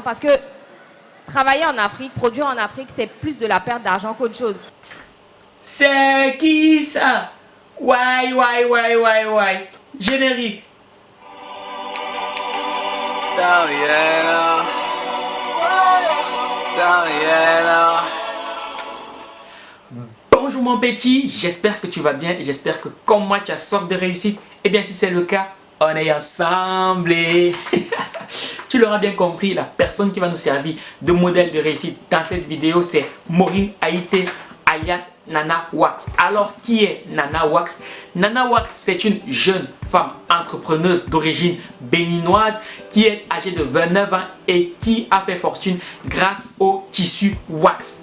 parce que travailler en Afrique, produire en Afrique, c'est plus de la perte d'argent qu'autre chose. C'est qui ça? Why. Générique. Bonjour mon petit, j'espère que tu vas bien et j'espère que comme moi tu as soif de réussite. Et bien si c'est le cas, on est ensemble et tu l'auras bien compris, la personne qui va nous servir de modèle de réussite dans cette vidéo c'est Maureen Haïté alias Nana Wax. Alors qui est Nana Wax? Nana Wax c'est une jeune femme entrepreneuse d'origine béninoise qui est âgée de 29 ans et qui a fait fortune grâce au tissu wax.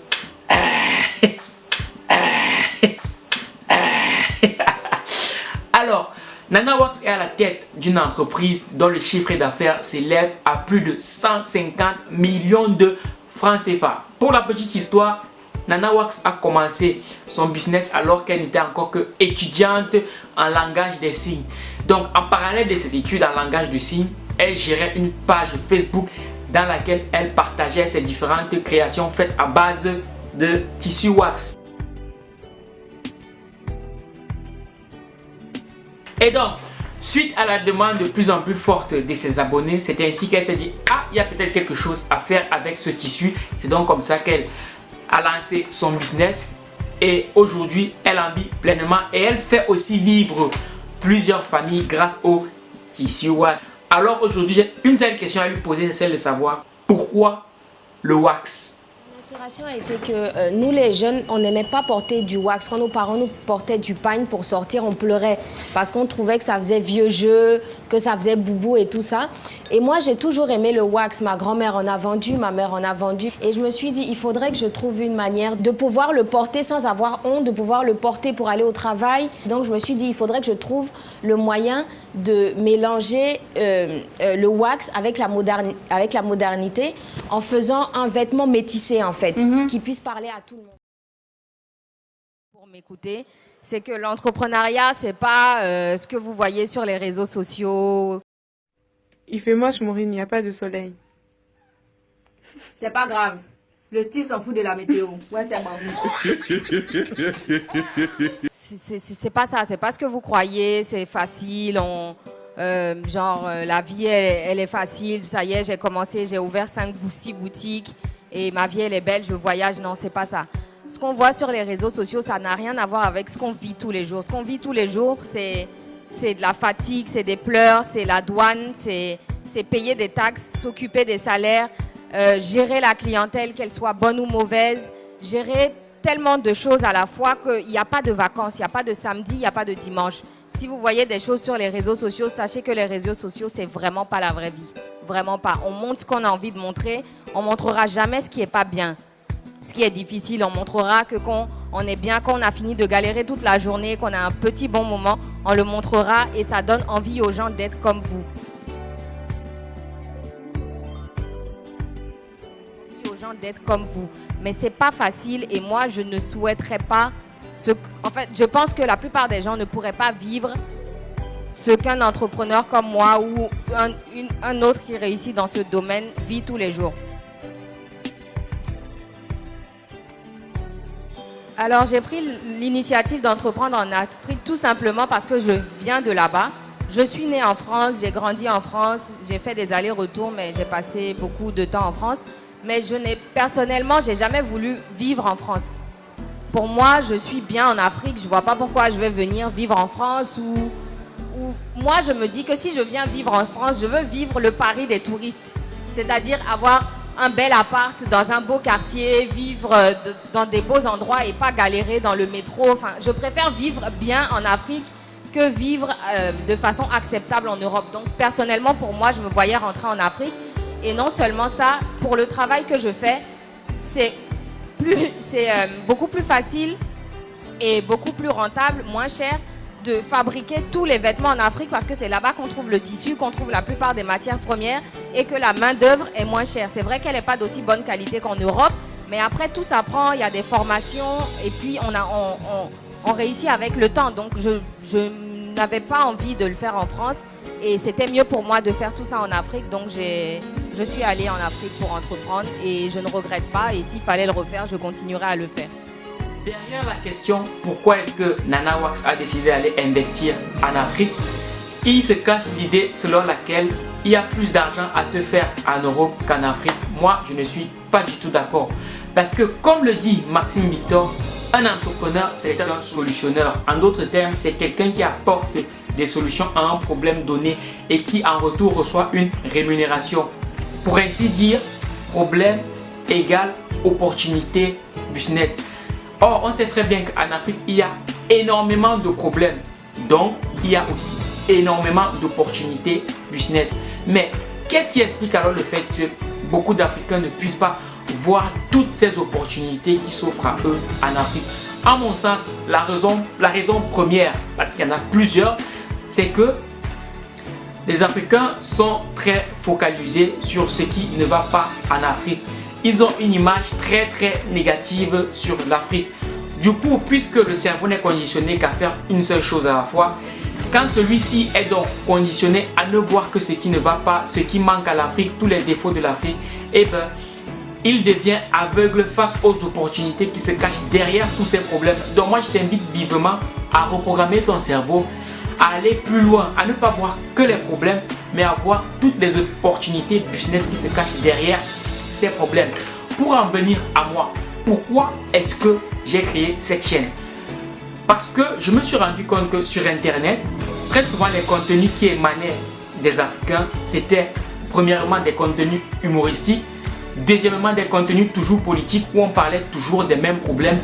Alors, Nana Wax est à la tête d'une entreprise dont le chiffre d'affaires s'élève à plus de 150 millions de francs CFA. Pour la petite histoire, Nana Wax a commencé son business alors qu'elle n'était encore que étudiante en langage des signes. Donc, en parallèle de ses études en langage des signes, elle gérait une page Facebook dans laquelle elle partageait ses différentes créations faites à base de tissu wax. Et donc, suite à la demande de plus en plus forte de ses abonnés, c'est ainsi qu'elle s'est dit « Ah, il y a peut-être quelque chose à faire avec ce tissu ». C'est donc comme ça qu'elle a lancé son business et aujourd'hui, elle en vit pleinement et elle fait aussi vivre plusieurs familles grâce au tissu wax. Alors aujourd'hui, j'ai une seule question à lui poser, c'est celle de savoir pourquoi le wax? L'inspiration a été que nous les jeunes, on n'aimait pas porter du wax. Quand nos parents nous portaient du pagne pour sortir, on pleurait parce qu'on trouvait que ça faisait vieux jeu, que ça faisait boubou et tout ça. Et moi, j'ai toujours aimé le wax. Ma grand-mère en a vendu, ma mère en a vendu. Et je me suis dit, il faudrait que je trouve une manière de pouvoir le porter sans avoir honte, de pouvoir le porter pour aller au travail. Donc, je me suis dit, il faudrait que je trouve le moyen de mélanger le wax avec la modernité en faisant un vêtement métissé, en fait, qui puisse parler à tout le monde. Pour m'écouter, c'est que l'entrepreneuriat, c'est pas ce que vous voyez sur les réseaux sociaux. Il fait moche, Maureen, il n'y a pas de soleil. C'est pas grave. Le style s'en fout de la météo. Ouais, c'est bon. C'est pas ça, c'est pas ce que vous croyez, c'est facile, la vie elle est facile, ça y est, j'ai commencé, j'ai ouvert 6 boutiques et ma vie elle est belle, je voyage, non, c'est pas ça. Ce qu'on voit sur les réseaux sociaux, ça n'a rien à voir avec ce qu'on vit tous les jours. Ce qu'on vit tous les jours, c'est de la fatigue, c'est des pleurs, c'est la douane, c'est payer des taxes, s'occuper des salaires, gérer la clientèle, qu'elle soit bonne ou mauvaise, gérer tellement de choses à la fois qu'il n'y a pas de vacances, il n'y a pas de samedi, il n'y a pas de dimanche. Si vous voyez des choses sur les réseaux sociaux, sachez que les réseaux sociaux, c'est vraiment pas la vraie vie. Vraiment pas. On montre ce qu'on a envie de montrer, on montrera jamais ce qui n'est pas bien. Ce qui est difficile, on montrera que quand on est bien, quand on a fini de galérer toute la journée, qu'on a un petit bon moment, on le montrera et ça donne envie aux gens d'être comme vous. D'être comme vous, mais c'est pas facile et moi je ne souhaiterais pas en fait je pense que la plupart des gens ne pourraient pas vivre ce qu'un entrepreneur comme moi ou un autre qui réussit dans ce domaine vit tous les jours. Alors j'ai pris l'initiative d'entreprendre en Afrique tout simplement parce que je viens de là-bas. Je suis née en France, j'ai grandi en France, j'ai fait des allers-retours mais j'ai passé beaucoup de temps en France. Mais personnellement, j'ai jamais voulu vivre en France. Pour moi, je suis bien en Afrique. Je vois pas pourquoi je vais venir vivre en France ou moi, je me dis que si je viens vivre en France, je veux vivre le Paris des touristes. C'est-à-dire avoir un bel appart dans un beau quartier, vivre dans des beaux endroits et pas galérer dans le métro. Enfin, je préfère vivre bien en Afrique que vivre de façon acceptable en Europe. Donc, personnellement, pour moi, je me voyais rentrer en Afrique. Et non seulement ça, pour le travail que je fais, c'est beaucoup plus facile et beaucoup plus rentable, moins cher, de fabriquer tous les vêtements en Afrique parce que c'est là-bas qu'on trouve le tissu, qu'on trouve la plupart des matières premières et que la main-d'œuvre est moins chère. C'est vrai qu'elle n'est pas d'aussi bonne qualité qu'en Europe, mais après tout s'apprend, il y a des formations et puis on réussit avec le temps. Donc je n'avais pas envie de le faire en France Et c'était mieux pour moi de faire tout ça en Afrique. Donc, je suis allée en Afrique pour entreprendre et je ne regrette pas. Et s'il fallait le refaire, je continuerai à le faire. Derrière la question pourquoi est-ce que Nana Wax a décidé d'aller investir en Afrique, il se cache l'idée selon laquelle il y a plus d'argent à se faire en Europe qu'en Afrique. Moi, je ne suis pas du tout d'accord. Parce que comme le dit Maxime Victor, un entrepreneur, c'est un solutionneur. En d'autres termes, c'est quelqu'un qui apporte des solutions à un problème donné et qui en retour reçoit une rémunération. Pour ainsi dire, problème égale opportunité business. Or, on sait très bien qu'en Afrique, il y a énormément de problèmes. Donc, il y a aussi énormément d'opportunités business. Mais qu'est-ce qui explique alors le fait que beaucoup d'Africains ne puissent pas voir toutes ces opportunités qui s'offrent à eux en Afrique? À mon sens, la raison première, parce qu'il y en a plusieurs, c'est que les Africains sont très focalisés sur ce qui ne va pas en Afrique. Ils ont une image très négative sur l'Afrique. Du coup, puisque le cerveau n'est conditionné qu'à faire une seule chose à la fois, quand celui-ci est donc conditionné à ne voir que ce qui ne va pas, ce qui manque à l'Afrique, tous les défauts de l'Afrique, eh bien, il devient aveugle face aux opportunités qui se cachent derrière tous ces problèmes. Donc moi, je t'invite vivement à reprogrammer ton cerveau, à aller plus loin, à ne pas voir que les problèmes, mais à voir toutes les opportunités business qui se cachent derrière ces problèmes. Pour en venir à moi, pourquoi est-ce que j'ai créé cette chaîne? Parce que je me suis rendu compte que sur Internet, très souvent les contenus qui émanaient des Africains, c'était premièrement des contenus humoristiques, deuxièmement des contenus toujours politiques où on parlait toujours des mêmes problèmes,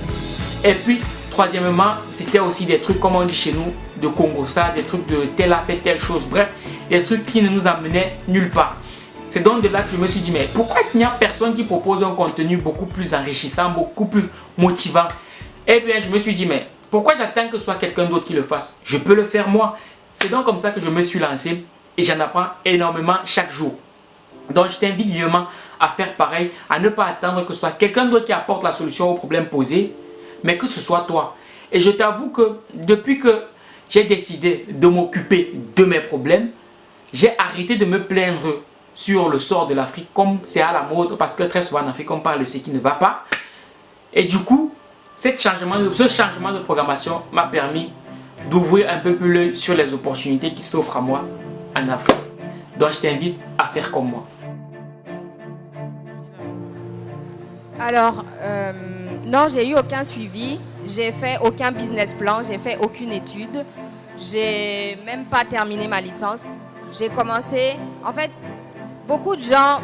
et puis troisièmement, c'était aussi des trucs, comme on dit chez nous, de Congo ça, des trucs de tel a fait telle chose, bref, des trucs qui ne nous amenaient nulle part. C'est donc de là que je me suis dit, mais pourquoi est-ce qu'il n'y a personne qui propose un contenu beaucoup plus enrichissant, beaucoup plus motivant? Eh bien, je me suis dit, mais pourquoi j'attends que ce soit quelqu'un d'autre qui le fasse? Je peux le faire moi. C'est donc comme ça que je me suis lancé et j'en apprends énormément chaque jour. Donc, je t'invite vivement à faire pareil, à ne pas attendre que ce soit quelqu'un d'autre qui apporte la solution au problème posé, mais que ce soit toi. Et je t'avoue que depuis que j'ai décidé de m'occuper de mes problèmes, j'ai arrêté de me plaindre sur le sort de l'Afrique comme c'est à la mode, parce que très souvent en Afrique on parle de ce qui ne va pas. Et du coup, ce changement de programmation m'a permis d'ouvrir un peu plus l'œil sur les opportunités qui s'offrent à moi en Afrique. Donc je t'invite à faire comme moi. Alors, non, j'ai eu aucun suivi, j'ai fait aucun business plan, j'ai fait aucune étude, j'ai même pas terminé ma licence. J'ai commencé, en fait, beaucoup de gens,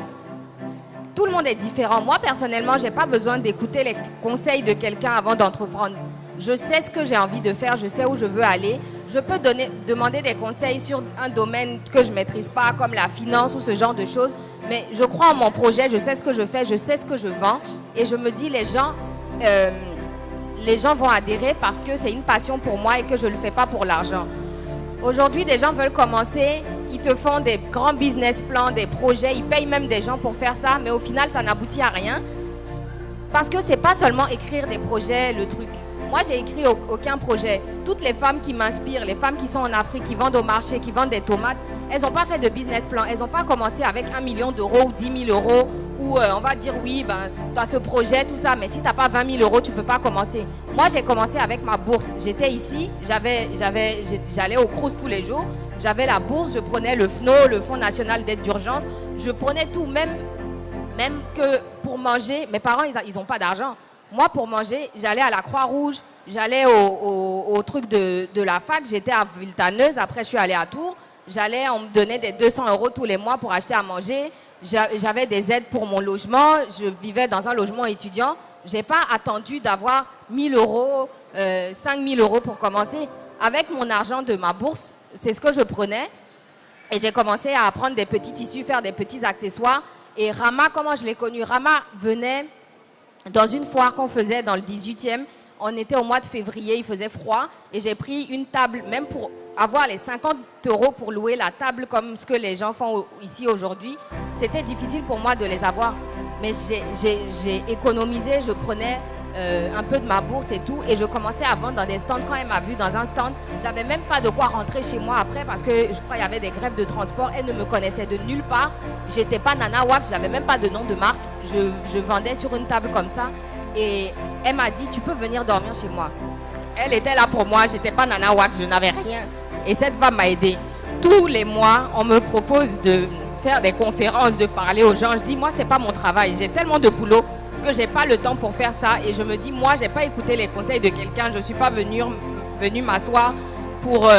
tout le monde est différent. Moi, personnellement, j'ai pas besoin d'écouter les conseils de quelqu'un avant d'entreprendre. Je sais ce que j'ai envie de faire, je sais où je veux aller. Je peux demander des conseils sur un domaine que je ne maîtrise pas, comme la finance ou ce genre de choses. Mais je crois en mon projet, je sais ce que je fais, je sais ce que je vends. Et je me dis, les gens vont adhérer parce que c'est une passion pour moi et que je ne le fais pas pour l'argent. Aujourd'hui, des gens veulent commencer, ils te font des grands business plans, des projets, ils payent même des gens pour faire ça, mais au final, ça n'aboutit à rien. Parce que ce n'est pas seulement écrire des projets, le truc. Moi, j'ai écrit aucun projet. Toutes les femmes qui m'inspirent, les femmes qui sont en Afrique, qui vendent au marché, qui vendent des tomates, elles n'ont pas fait de business plan. Elles n'ont pas commencé avec 1 million d'euros ou 10 000 euros où on va dire oui, ben, tu as ce projet, tout ça, mais si tu n'as pas 20 000 euros, tu ne peux pas commencer. Moi, j'ai commencé avec ma bourse. J'étais ici, j'allais au Crous tous les jours. J'avais la bourse, je prenais le FNO, le Fonds national d'aide d'urgence. Je prenais tout, même que pour manger. Mes parents, ils n'ont pas d'argent. Moi, pour manger, j'allais à la Croix-Rouge, j'allais au truc de la fac, j'étais à Villetaneuse, après je suis allée à Tours. On me donnait des 200 euros tous les mois pour acheter à manger. J'avais des aides pour mon logement, je vivais dans un logement étudiant. Je n'ai pas attendu d'avoir 1 000 euros, 5 000 euros pour commencer. Avec mon argent de ma bourse, c'est ce que je prenais. Et j'ai commencé à prendre des petits tissus, faire des petits accessoires. Et Rama, comment je l'ai connu? Rama venait dans une foire qu'on faisait dans le 18e. On était au mois de février, il faisait froid. Et j'ai pris une table, même pour avoir les 50 euros pour louer la table comme ce que les gens font ici aujourd'hui. C'était difficile pour moi de les avoir. Mais j'ai économisé, je prenais un peu de ma bourse et tout. Et je commençais à vendre dans des stands. Quand elle m'a vu dans un stand, j'avais même pas de quoi rentrer chez moi après parce que je crois qu'il y avait des grèves de transport. Elle ne me connaissait de nulle part. J'étais pas Nana Wax, j'avais même pas de nom de marque. Je vendais sur une table comme ça. Et elle m'a dit, tu peux venir dormir chez moi. Elle était là pour moi, j'étais pas Nana Wax, je n'avais rien. Et cette femme m'a aidée. Tous les mois, on me propose de faire des conférences, de parler aux gens. Je dis, moi, c'est pas mon travail. J'ai tellement de boulot que j'ai pas le temps pour faire ça. Et je me dis, moi, j'ai pas écouté les conseils de quelqu'un. Je suis pas venue m'asseoir pour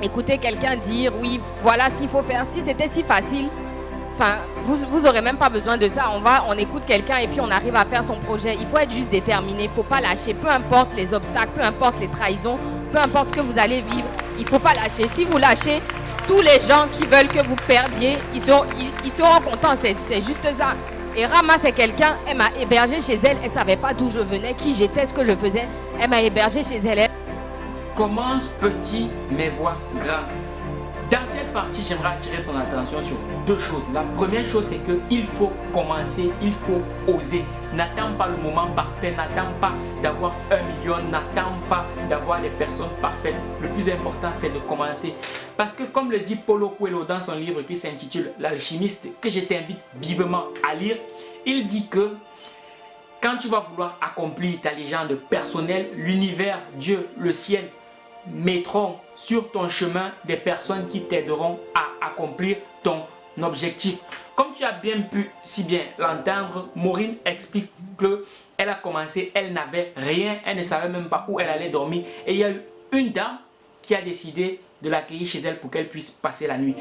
écouter quelqu'un dire, oui, voilà ce qu'il faut faire. Si c'était si facile, enfin, vous aurez même pas besoin de ça. On écoute quelqu'un et puis on arrive à faire son projet. Il faut être juste déterminé. Il faut pas lâcher. Peu importe les obstacles, peu importe les trahisons, peu importe ce que vous allez vivre, il faut pas lâcher. Si vous lâchez, tous les gens qui veulent que vous perdiez, ils seront contents. C'est juste ça. Et Rama, c'est quelqu'un, elle m'a hébergé chez elle. Elle savait pas d'où je venais, qui j'étais, ce que je faisais. Elle m'a hébergé chez elle. Commence petit mais vois grand. Dans cette partie, j'aimerais attirer ton attention sur deux choses. La première chose, c'est qu'il faut commencer, il faut oser. N'attends pas le moment parfait, n'attends pas d'avoir 1 million, n'attends pas d'avoir les personnes parfaites. Le plus important, c'est de commencer. Parce que comme le dit Paulo Coelho dans son livre qui s'intitule L'Alchimiste, que je t'invite vivement à lire, il dit que quand tu vas vouloir accomplir ta légende personnelle, l'univers, Dieu, le ciel, mettront sur ton chemin des personnes qui t'aideront à accomplir ton objectif. Comme tu as bien pu si bien l'entendre, Maureen explique qu'elle a commencé, elle n'avait rien, elle ne savait même pas où elle allait dormir. Et il y a eu une dame qui a décidé de l'accueillir chez elle pour qu'elle puisse passer la nuit.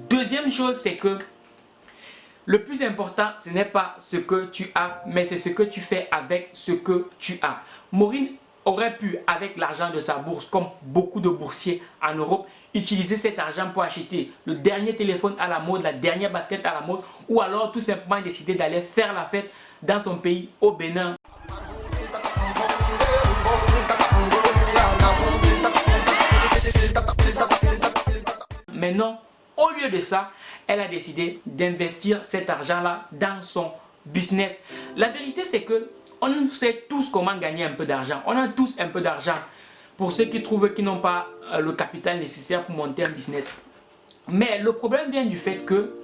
Deuxième chose, c'est que le plus important, ce n'est pas ce que tu as, mais c'est ce que tu fais avec ce que tu as. Maureen aurait pu, avec l'argent de sa bourse, comme beaucoup de boursiers en Europe, utiliser cet argent pour acheter le dernier téléphone à la mode, la dernière basket à la mode, ou alors tout simplement décider d'aller faire la fête dans son pays, au Bénin. Mais non, au lieu de ça, elle a décidé d'investir cet argent-là dans son business. La vérité, c'est que on sait tous comment gagner un peu d'argent. On a tous un peu d'argent. Pour ceux qui trouvent qu'ils n'ont pas le capital nécessaire pour monter un business. Mais le problème vient du fait que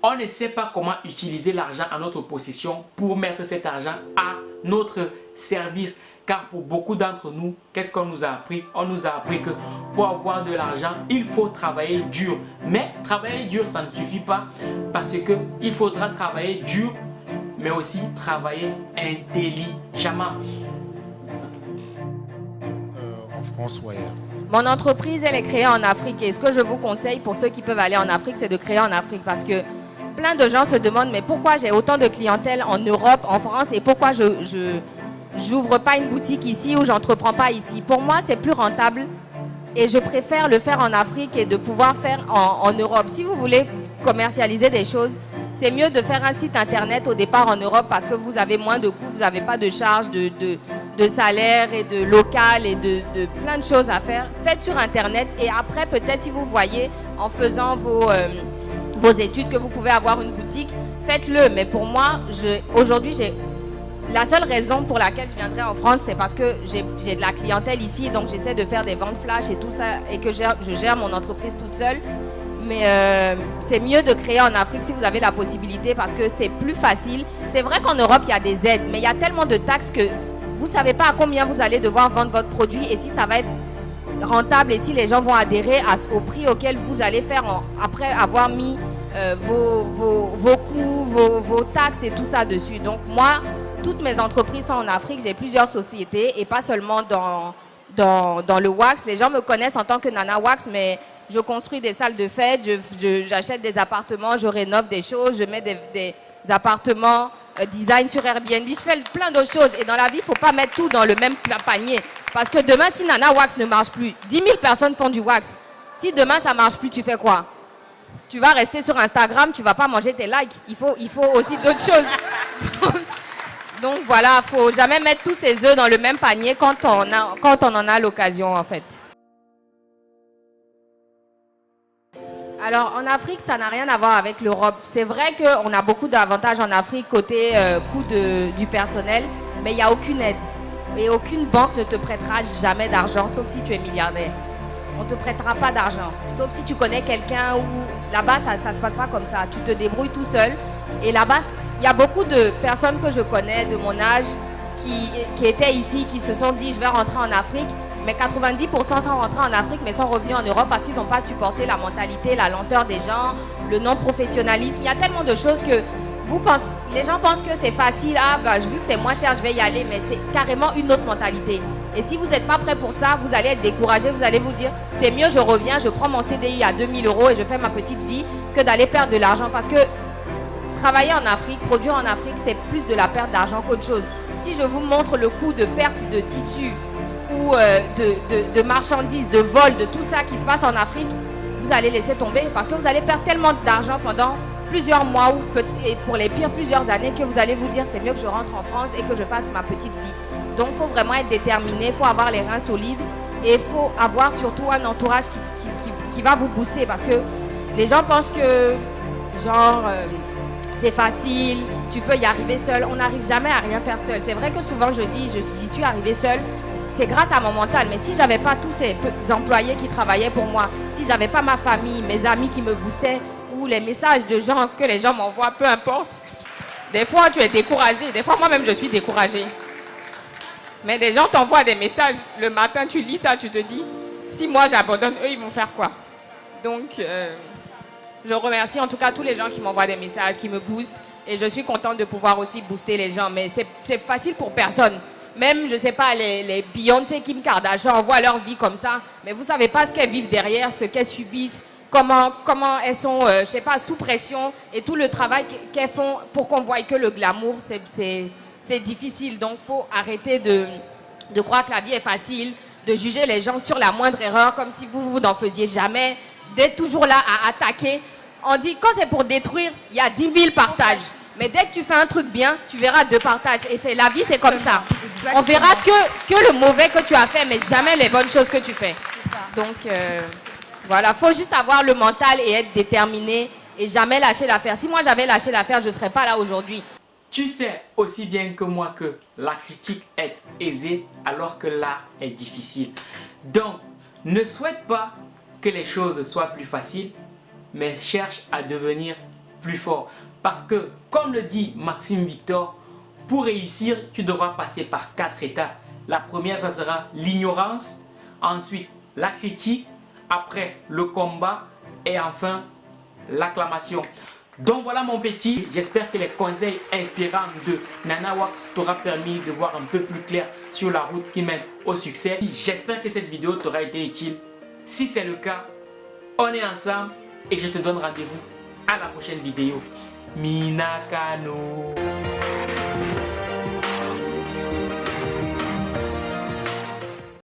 on ne sait pas comment utiliser l'argent à notre possession pour mettre cet argent à notre service. Car pour beaucoup d'entre nous, qu'est-ce qu'on nous a appris? On nous a appris que pour avoir de l'argent, il faut travailler dur. Mais travailler dur, ça ne suffit pas parce qu'il faudra travailler dur mais aussi travailler intelligemment. En France ou ailleurs? Mon entreprise, elle est créée en Afrique. Et ce que je vous conseille pour ceux qui peuvent aller en Afrique, c'est de créer en Afrique. Parce que plein de gens se demandent, mais pourquoi j'ai autant de clientèle en Europe, en France, et pourquoi je n'ouvre pas une boutique ici ou je n'entreprends pas ici? Pour moi, c'est plus rentable. Et je préfère le faire en Afrique et de pouvoir faire en Europe. Si vous voulez commercialiser des choses, c'est mieux de faire un site internet au départ en Europe parce que vous avez moins de coûts, vous n'avez pas de charges de salaire et de local et de plein de choses à faire. Faites sur internet et après peut-être si vous voyez en faisant vos études que vous pouvez avoir une boutique, faites-le. Mais pour moi, aujourd'hui, la seule raison pour laquelle je viendrai en France, c'est parce que j'ai de la clientèle ici, donc j'essaie de faire des ventes flash et tout ça et que je gère mon entreprise toute seule. Mais c'est mieux de créer en Afrique si vous avez la possibilité parce que c'est plus facile. C'est vrai qu'en Europe, il y a des aides, mais il y a tellement de taxes que vous ne savez pas à combien vous allez devoir vendre votre produit et si ça va être rentable et si les gens vont adhérer au prix auquel vous allez faire après avoir mis vos coûts, vos taxes et tout ça dessus. Donc moi, toutes mes entreprises sont en Afrique. J'ai plusieurs sociétés et pas seulement dans le wax. Les gens me connaissent en tant que Nana Wax, mais je construis des salles de fête, j'achète des appartements, je rénove des choses, je mets des appartements design sur Airbnb, je fais plein d'autres choses. Et dans la vie, il ne faut pas mettre tout dans le même panier. Parce que demain, si Nana Wax ne marche plus, 10 000 personnes font du wax. Si demain, ça ne marche plus, tu fais quoi? Tu vas rester sur Instagram, tu ne vas pas manger tes likes. Il faut aussi d'autres choses. Donc voilà, il ne faut jamais mettre tous ses œufs dans le même panier quand on en a l'occasion en fait. Alors en Afrique, ça n'a rien à voir avec l'Europe. C'est vrai qu'on a beaucoup d'avantages en Afrique côté coût du personnel. mais il n'y a aucune aide. Et aucune banque ne te prêtera jamais d'argent, sauf si tu es milliardaire. On ne te prêtera pas d'argent, sauf si tu connais quelqu'un ou là-bas, ça ne se passe pas comme ça. Tu te débrouilles tout seul. Et là-bas, il y a beaucoup de personnes que je connais de mon âge qui étaient ici, qui se sont dit je vais rentrer en Afrique. Mais 90% sont rentrés en Afrique, mais sont revenus en Europe parce qu'ils n'ont pas supporté la mentalité, la lenteur des gens, le non-professionnalisme. Il y a tellement de choses que les gens pensent que c'est facile. Ah, bah, vu que c'est moins cher, je vais y aller. Mais c'est carrément une autre mentalité. Et si vous n'êtes pas prêt pour ça, vous allez être découragé. Vous allez vous dire, c'est mieux, je reviens, je prends mon CDI à 2000 € et je fais ma petite vie que d'aller perdre de l'argent. Parce que travailler en Afrique, produire en Afrique, c'est plus de la perte d'argent qu'autre chose. Si je vous montre le coût de perte de tissus ou de marchandises, de vol, de tout ça qui se passe en Afrique, vous allez laisser tomber parce que vous allez perdre tellement d'argent pendant plusieurs mois ou et pour les pires plusieurs années que vous allez vous dire c'est mieux que je rentre en France et que je fasse ma petite vie. Donc il faut vraiment être déterminé, il faut avoir les reins solides et il faut avoir surtout un entourage qui va vous booster parce que les gens pensent que genre c'est facile, tu peux y arriver seul. On n'arrive jamais à rien faire seul. C'est vrai que souvent je dis j'y suis arrivée seule. C'est grâce à mon mental, mais si j'avais pas tous ces employés qui travaillaient pour moi, si j'avais pas ma famille, mes amis qui me boostaient, ou les messages de gens que les gens m'envoient, peu importe. Des fois, tu es découragé. Des fois, moi-même, je suis découragée. Mais des gens t'envoient des messages. Le matin, tu lis ça, tu te dis, si moi, j'abandonne, eux, ils vont faire quoi? Donc, je remercie en tout cas tous les gens qui m'envoient des messages, qui me boostent. Et je suis contente de pouvoir aussi booster les gens. Mais c'est facile pour personne. Même, je sais pas, les Beyoncé, Kim Kardashian envoient leur vie comme ça. Mais vous savez pas ce qu'elles vivent derrière, ce qu'elles subissent. Comment elles sont, je sais pas, sous pression et tout le travail qu'elles font pour qu'on voie que le glamour, c'est difficile. Donc, il faut arrêter de croire que la vie est facile, de juger les gens sur la moindre erreur comme si vous n'en faisiez jamais, d'être toujours là à attaquer. On dit, quand c'est pour détruire, il y a 10 000 partages. Mais dès que tu fais un truc bien, tu verras 2 partages. Et la vie, c'est comme ça. On verra que le mauvais que tu as fait, mais jamais les bonnes choses que tu fais. Donc... voilà, il faut juste avoir le mental et être déterminé et jamais lâcher l'affaire. Si moi j'avais lâché l'affaire, je ne serais pas là aujourd'hui. Tu sais aussi bien que moi que la critique est aisée alors que l'art est difficile. Donc, ne souhaite pas que les choses soient plus faciles, mais cherche à devenir plus fort. Parce que, comme le dit Maxime Victor, pour réussir, tu devras passer par 4 étapes. La première, ça sera l'ignorance, ensuite la critique, après le combat et enfin l'acclamation. Donc voilà mon petit, j'espère que les conseils inspirants de Nana Wax t'aura permis de voir un peu plus clair sur la route qui mène au succès. J'espère que cette vidéo t'aura été utile. Si c'est le cas, on est ensemble et je te donne rendez-vous à la prochaine vidéo. Minakano.